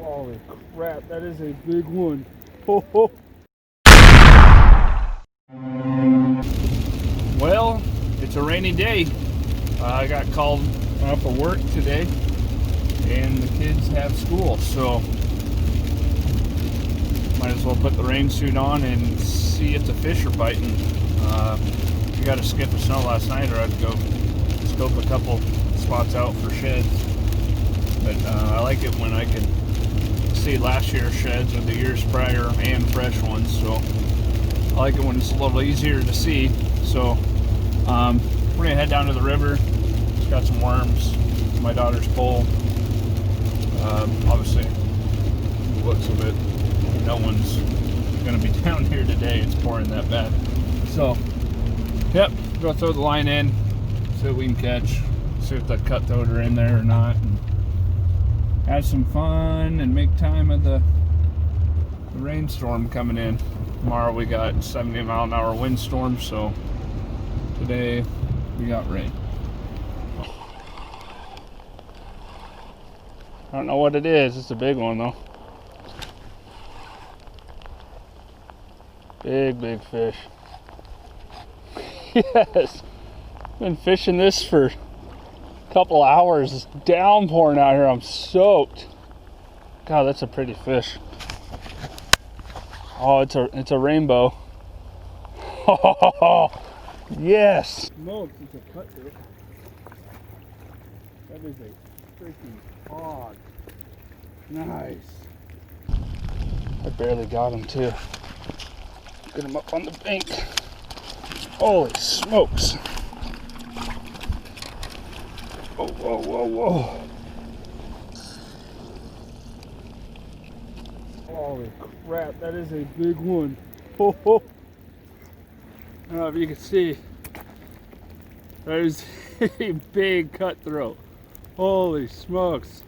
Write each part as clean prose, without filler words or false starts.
Holy crap, that is a big one. Ho, ho. Well, it's a rainy day. I got called off of work today, and the kids have school, so might as well put the rain suit on and see if the fish are biting. We got a skip of snow last night, or I'd go scope a couple spots out for sheds. But I like it when I can see last year's sheds or the years prior and fresh ones, so I like it when it's a little easier to see. So we're gonna head down to the river. It's got some worms, my daughter's pole. Obviously, the looks of it, no one's gonna be down here today. It's pouring that bad. So, yep, go throw the line in, see what we can catch, see if that cutthroat are in there or not, and have some fun and make time of the rainstorm coming in. Tomorrow we got 70-mile-an-hour windstorm, so today we got rain. I don't know what it is. It's a big one though. Big fish. Yes. Been fishing this for a couple hours. It's downpouring out here. I'm soaked. God, that's a pretty fish. Oh, it's a rainbow. Oh, yes. Smoked, it's a cutthroat. That is a freaking hog. Nice. I barely got him too. Get him up on the bank. Holy smokes. Whoa. Holy crap, that is a big one. Ho, ho. I don't know if you can see. That is a big cutthroat. Holy smokes.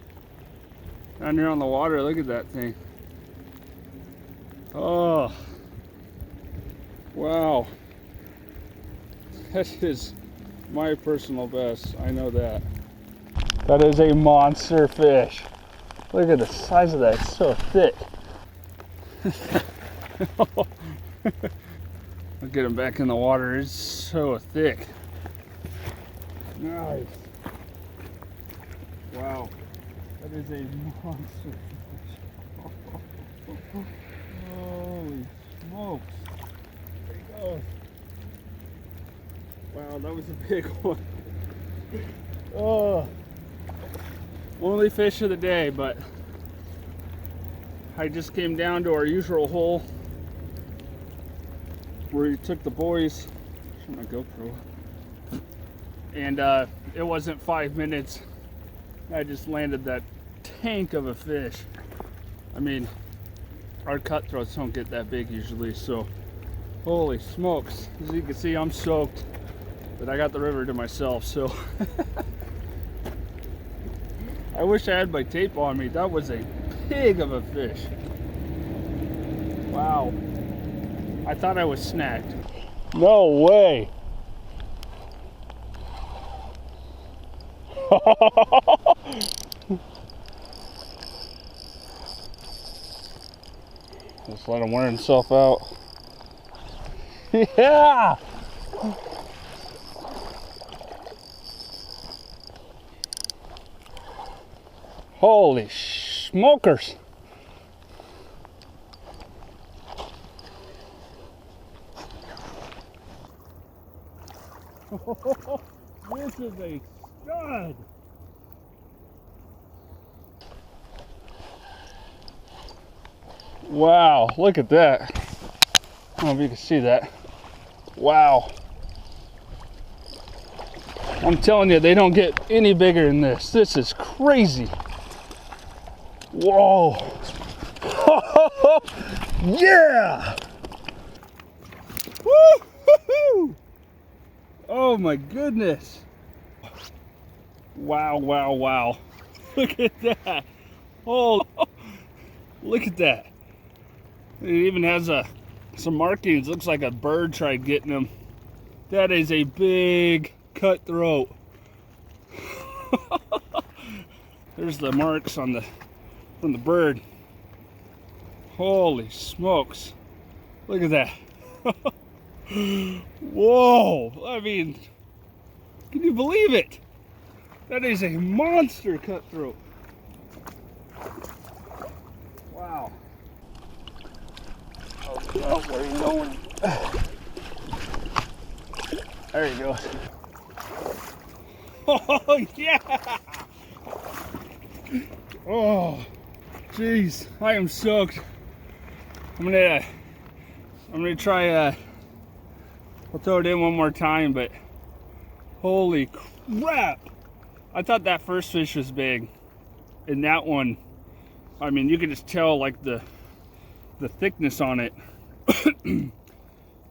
Down here on the water, look at that thing. Oh. Wow. That is my personal best. I know that. That is a monster fish. Look at the size of that. It's so thick. I'll get him back in the water. It's so thick. Nice. Wow. That is a monster fish. Holy smokes. There he goes. Wow, that was a big one. Oh. Only fish of the day, but I just came down to our usual hole where we took the boys. Show my GoPro. And it wasn't 5 minutes. I just landed that tank of a fish. I mean, our cutthroats don't get that big usually, so holy smokes. As you can see, I'm soaked, but I got the river to myself, so I wish I had my tape on me. That was a pig of a fish. Wow. I thought I was snagged. No way. Just let him wear himself out. Yeah! Holy smokers! This is a stud! Wow, look at that. I don't know if you can see that. Wow. I'm telling you, they don't get any bigger than this. This is crazy. Whoa. Yeah! Woo-hoo-hoo! Oh my goodness. Wow. Look at that. Oh, look at that. It even has some markings. Looks like a bird tried getting him. That is a big cutthroat. There's the marks on the from the bird. Holy smokes. Look at that. Whoa. I mean, can you believe it? That is a monster cutthroat. Wow. Oh, where are you going? There he goes. Oh, yeah. Oh, jeez. I am soaked. I'm gonna try, I'll throw it in one more time, but holy crap. I thought that first fish was big. And that one, I mean, you can just tell like the thickness on it.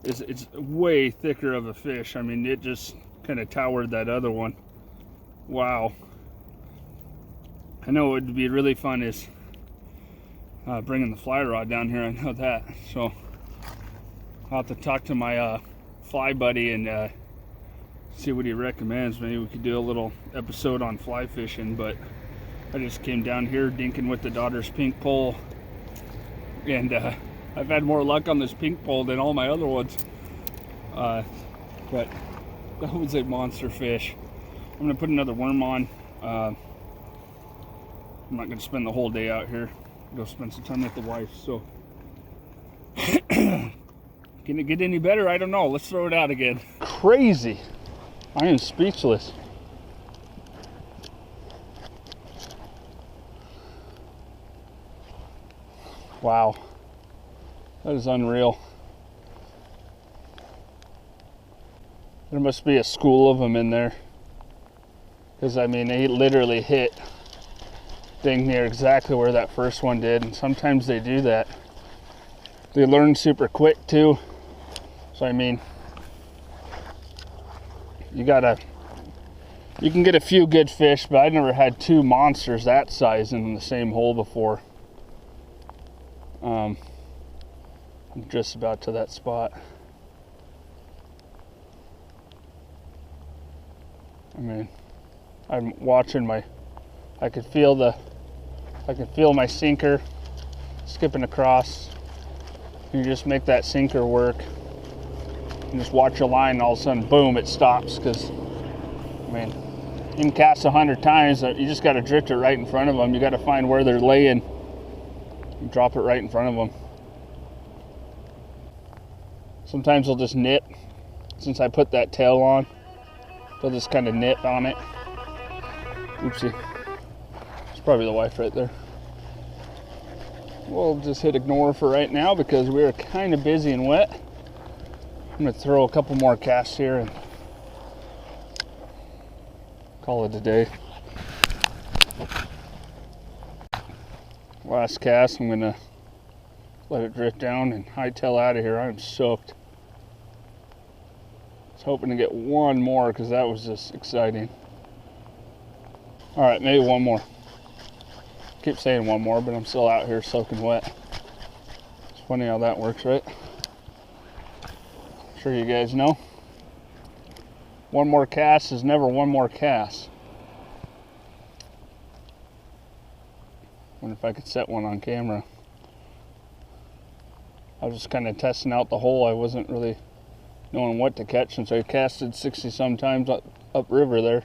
It's way thicker of a fish. I mean, it just kind of towered that other one. Wow. I know it would be really fun is bringing the fly rod down here. I know that. So I'll have to talk to my fly buddy and see what he recommends. Maybe we could do a little episode on fly fishing. But I just came down here dinking with the daughter's pink pole, and I've had more luck on this pink pole than all my other ones. But that was a monster fish. I'm gonna put another worm on. I'm not gonna spend the whole day out here. Go spend some time with the wife. So can it get any better? I don't know. Let's throw it out again. Crazy. I am speechless. Wow. That is unreal. There must be a school of them in there. Because, I mean, they literally hit dang near exactly where that first one did. And sometimes they do that. They learn super quick, too. So, I mean, you can get a few good fish, but I've never had two monsters that size in the same hole before. I'm just about to that spot. I mean, I'm watching I could feel my sinker skipping across. You just make that sinker work and just watch your line, and all of a sudden, boom, it stops. Because, I mean, you can cast 100 times, you just got to drift it right in front of them. You got to find where they're laying and drop it right in front of them. Sometimes they'll just nip. Since I put that tail on, they'll just kind of nip on it. Oopsie. It's probably the wife right there. We'll just hit ignore for right now because we are kind of busy and wet. I'm going to throw a couple more casts here and call it a day. Last cast, I'm going to let it drift down and hightail out of here. I'm soaked. I was hoping to get one more because that was just exciting. All right, maybe one more. I keep saying one more, but I'm still out here soaking wet. It's funny how that works, right? I'm sure you guys know. One more cast is never one more cast. Wonder if I could set one on camera. I was just kind of testing out the hole. I wasn't really knowing what to catch since I casted 60 some times up river there.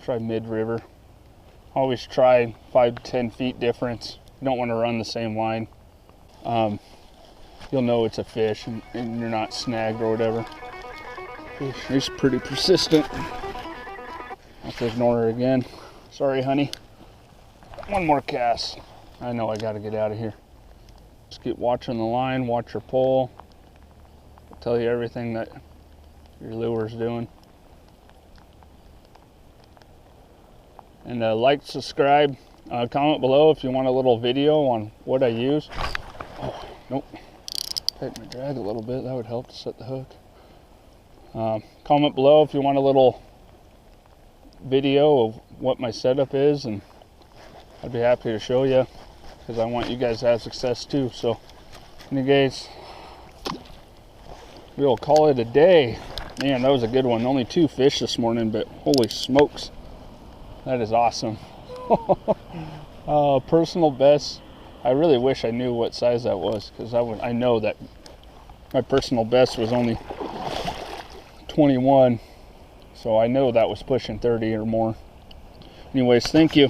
Try mid-river. Always try 5 to 10 feet difference. You don't want to run the same line. You'll know it's a fish and you're not snagged or whatever. She's pretty persistent. I'll have to ignore her again. Sorry, honey. One more cast. I know I got to get out of here. Just keep watching the line, watch your pole. I'll tell you everything that your lure's doing. And like, subscribe, comment below if you want a little video on what I use. Oh, nope. Tighten my drag a little bit, that would help to set the hook. Comment below if you want a little video of what my setup is, and I'd be happy to show you because I want you guys to have success too. So, anyways, we'll call it a day. Man, that was a good one. Only 2 fish this morning, but holy smokes. That is awesome. Personal best. I really wish I knew what size that was, because I know that my personal best was only 21, so I know that was pushing 30 or more. Anyways, thank you.